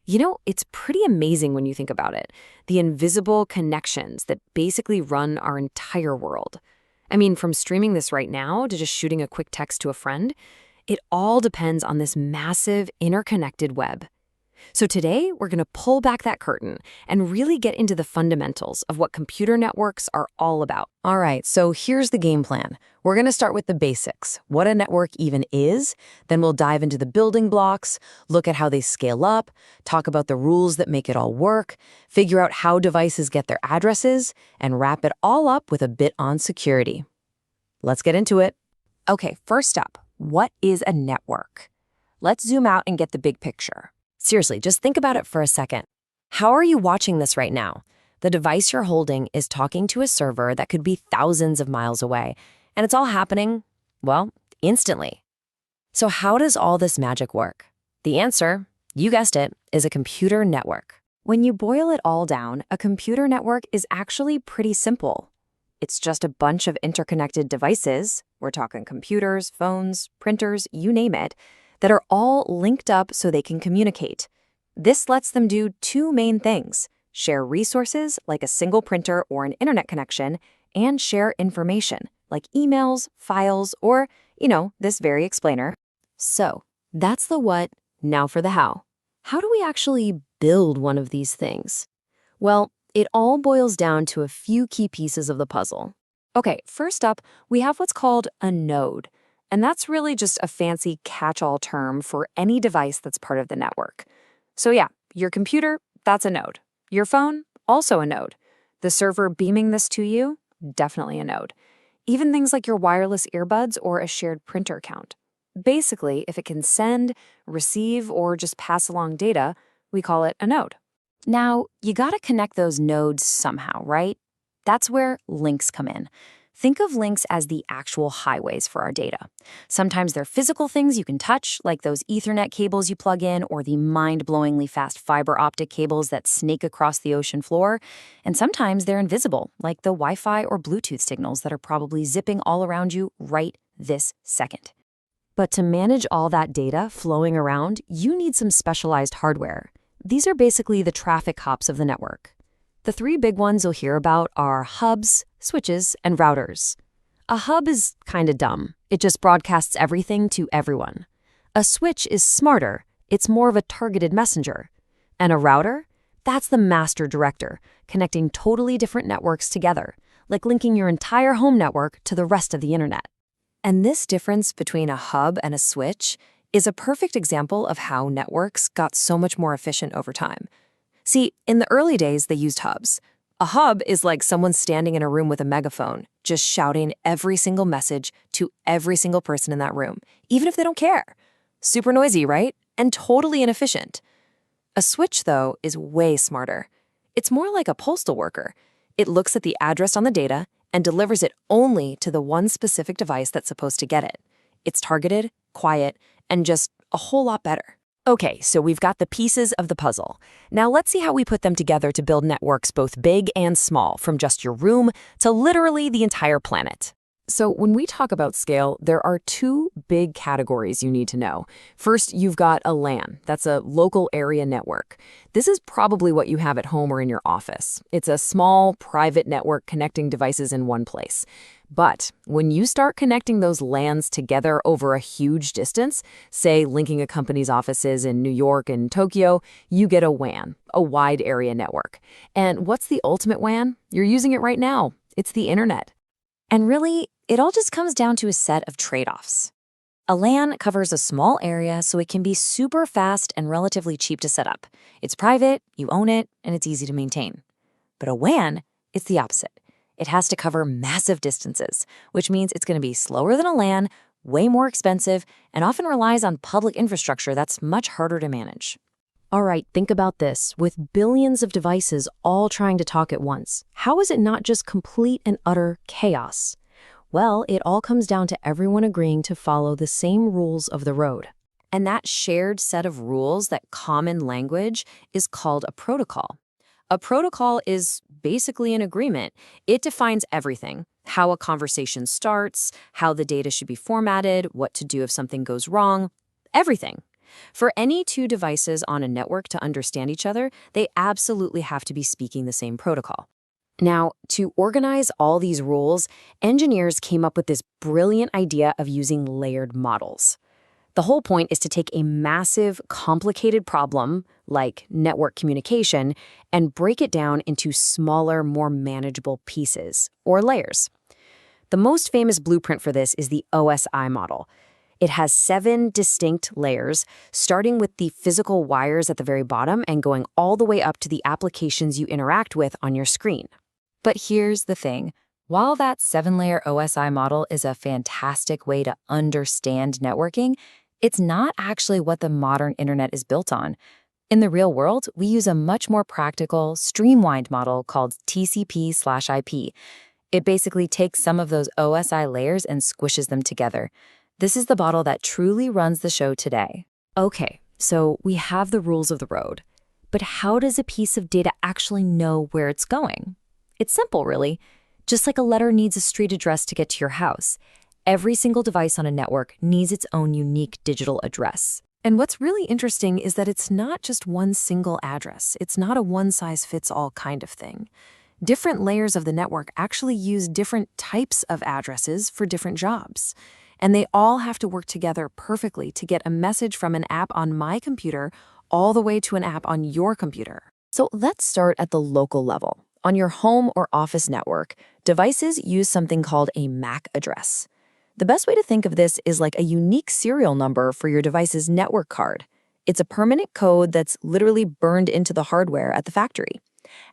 It's pretty amazing when you think about it. The invisible connections that basically run our entire world. I mean, from streaming this right now to just shooting a quick text to a friend, it all depends on this massive interconnected web. So today, we're going to pull back that curtain and really get into the fundamentals of what computer networks are all about. All right, so here's the game plan. We're going to start with the basics, what a network even is, then we'll dive into the building blocks, look at how they scale up, talk about the rules that make it all work, figure out how devices get their addresses, and wrap it all up with a bit on security. Let's get into it. Okay, first up, what is a network? Let's zoom out and get the big picture. Seriously, just think about it for a second. How are you watching this right now? The device you're holding is talking to a server that could be thousands of miles away, and it's all happening, well, instantly. So how does all this magic work? The answer, you guessed it, is a computer network. When you boil it all down, a computer network is actually pretty simple. It's just a bunch of interconnected devices, we're talking computers, phones, printers, you name it, that are all linked up so they can communicate. This lets them do two main things: share resources, like a single printer or an internet connection, and share information, like emails, files, or, this very explainer. So, that's the what, now for the how. How do we actually build one of these things? Well, it all boils down to a few key pieces of the puzzle. Okay, first up, we have what's called a node. And that's really just a fancy catch-all term for any device that's part of the network. So yeah, your computer, that's a node. Your phone, also a node. The server beaming this to you, definitely a node. Even things like your wireless earbuds or a shared printer account. Basically, if it can send, receive, or just pass along data, we call it a node. Now, you gotta connect those nodes somehow, right? That's where links come in. Think of links as the actual highways for our data. Sometimes they're physical things you can touch, like those Ethernet cables you plug in or the mind-blowingly fast fiber optic cables that snake across the ocean floor. And sometimes they're invisible, like the Wi-Fi or Bluetooth signals that are probably zipping all around you right this second. But to manage all that data flowing around, you need some specialized hardware. These are basically the traffic hops of the network. The three big ones you'll hear about are hubs, switches, and routers. A hub is kinda dumb. It just broadcasts everything to everyone. A switch is smarter. It's more of a targeted messenger. And a router? That's the master director, connecting totally different networks together, like linking your entire home network to the rest of the internet. And this difference between a hub and a switch is a perfect example of how networks got so much more efficient over time. See, in the early days, they used hubs. A hub is like someone standing in a room with a megaphone, just shouting every single message to every single person in that room, even if they don't care. Super noisy, right? And totally inefficient. A switch, though, is way smarter. It's more like a postal worker. It looks at the address on the data and delivers it only to the one specific device that's supposed to get it. It's targeted, quiet, and just a whole lot better. Okay, so we've got the pieces of the puzzle. Now let's see how we put them together to build networks both big and small, from just your room to literally the entire planet. So when we talk about scale, there are two big categories you need to know. First, you've got a LAN. That's a local area network. This is probably what you have at home or in your office. It's a small, private network connecting devices in one place. But when you start connecting those LANs together over a huge distance, say linking a company's offices in New York and Tokyo, you get a WAN, a wide area network. And what's the ultimate WAN? You're using it right now. It's the internet. And really, it all just comes down to a set of trade-offs. A LAN covers a small area so it can be super fast and relatively cheap to set up. It's private, you own it, and it's easy to maintain. But a WAN, it's the opposite. It has to cover massive distances, which means it's going to be slower than a LAN, way more expensive, and often relies on public infrastructure that's much harder to manage. All right, think about this. With billions of devices all trying to talk at once, how is it not just complete and utter chaos? Well, it all comes down to everyone agreeing to follow the same rules of the road. And that shared set of rules, that common language, is called a protocol. A protocol is basically an agreement. It defines everything: how a conversation starts, how the data should be formatted, what to do if something goes wrong, everything. For any two devices on a network to understand each other, they absolutely have to be speaking the same protocol. Now, to organize all these rules, engineers came up with this brilliant idea of using layered models. The whole point is to take a massive, complicated problem, like network communication, and break it down into smaller, more manageable pieces, or layers. The most famous blueprint for this is the OSI model. It has 7 distinct layers, starting with the physical wires at the very bottom and going all the way up to the applications you interact with on your screen. But here's the thing. While that 7-layer OSI model is a fantastic way to understand networking, it's not actually what the modern internet is built on. In the real world, we use a much more practical, streamlined model called TCP/IP. It basically takes some of those OSI layers and squishes them together. This is the model that truly runs the show today. Okay, so we have the rules of the road. But how does a piece of data actually know where it's going? It's simple, really. Just like a letter needs a street address to get to your house, every single device on a network needs its own unique digital address. And what's really interesting is that it's not just one single address. It's not a one-size-fits-all kind of thing. Different layers of the network actually use different types of addresses for different jobs. And they all have to work together perfectly to get a message from an app on my computer all the way to an app on your computer. So let's start at the local level. On your home or office network, devices use something called a MAC address. The best way to think of this is like a unique serial number for your device's network card. It's a permanent code that's literally burned into the hardware at the factory.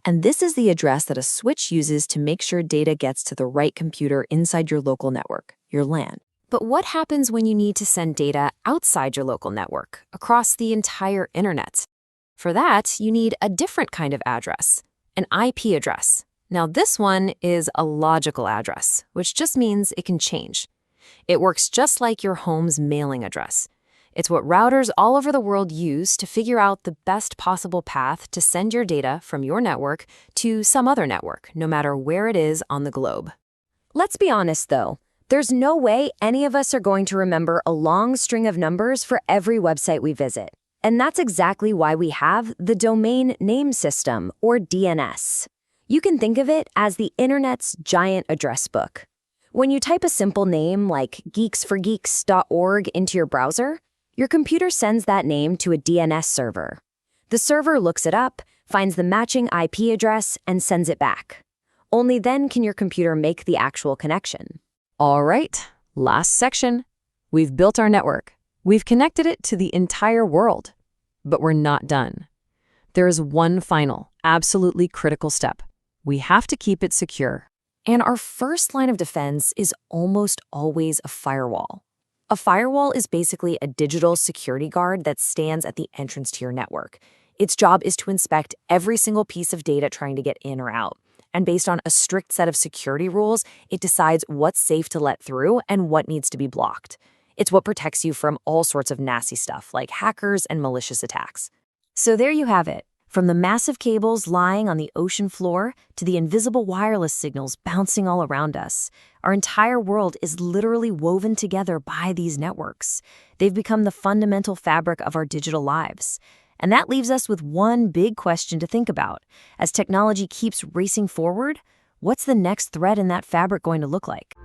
And this is the address that a switch uses to make sure data gets to the right computer inside your local network, your LAN. But what happens when you need to send data outside your local network, across the entire internet? For that, you need a different kind of address, an IP address. Now, this one is a logical address, which just means it can change. It works just like your home's mailing address. It's what routers all over the world use to figure out the best possible path to send your data from your network to some other network, no matter where it is on the globe. Let's be honest, though. There's no way any of us are going to remember a long string of numbers for every website we visit. And that's exactly why we have the Domain Name System, or DNS. You can think of it as the internet's giant address book. When you type a simple name like geeksforgeeks.org into your browser, your computer sends that name to a DNS server. The server looks it up, finds the matching IP address, and sends it back. Only then can your computer make the actual connection. All right, last section. We've built our network. We've connected it to the entire world. But we're not done. There is one final, absolutely critical step. We have to keep it secure. And our first line of defense is almost always a firewall. A firewall is basically a digital security guard that stands at the entrance to your network. Its job is to inspect every single piece of data trying to get in or out. And based on a strict set of security rules, it decides what's safe to let through and what needs to be blocked. It's what protects you from all sorts of nasty stuff like hackers and malicious attacks. So there you have it. From the massive cables lying on the ocean floor to the invisible wireless signals bouncing all around us, our entire world is literally woven together by these networks. They've become the fundamental fabric of our digital lives. And that leaves us with one big question to think about. As technology keeps racing forward, what's the next thread in that fabric going to look like?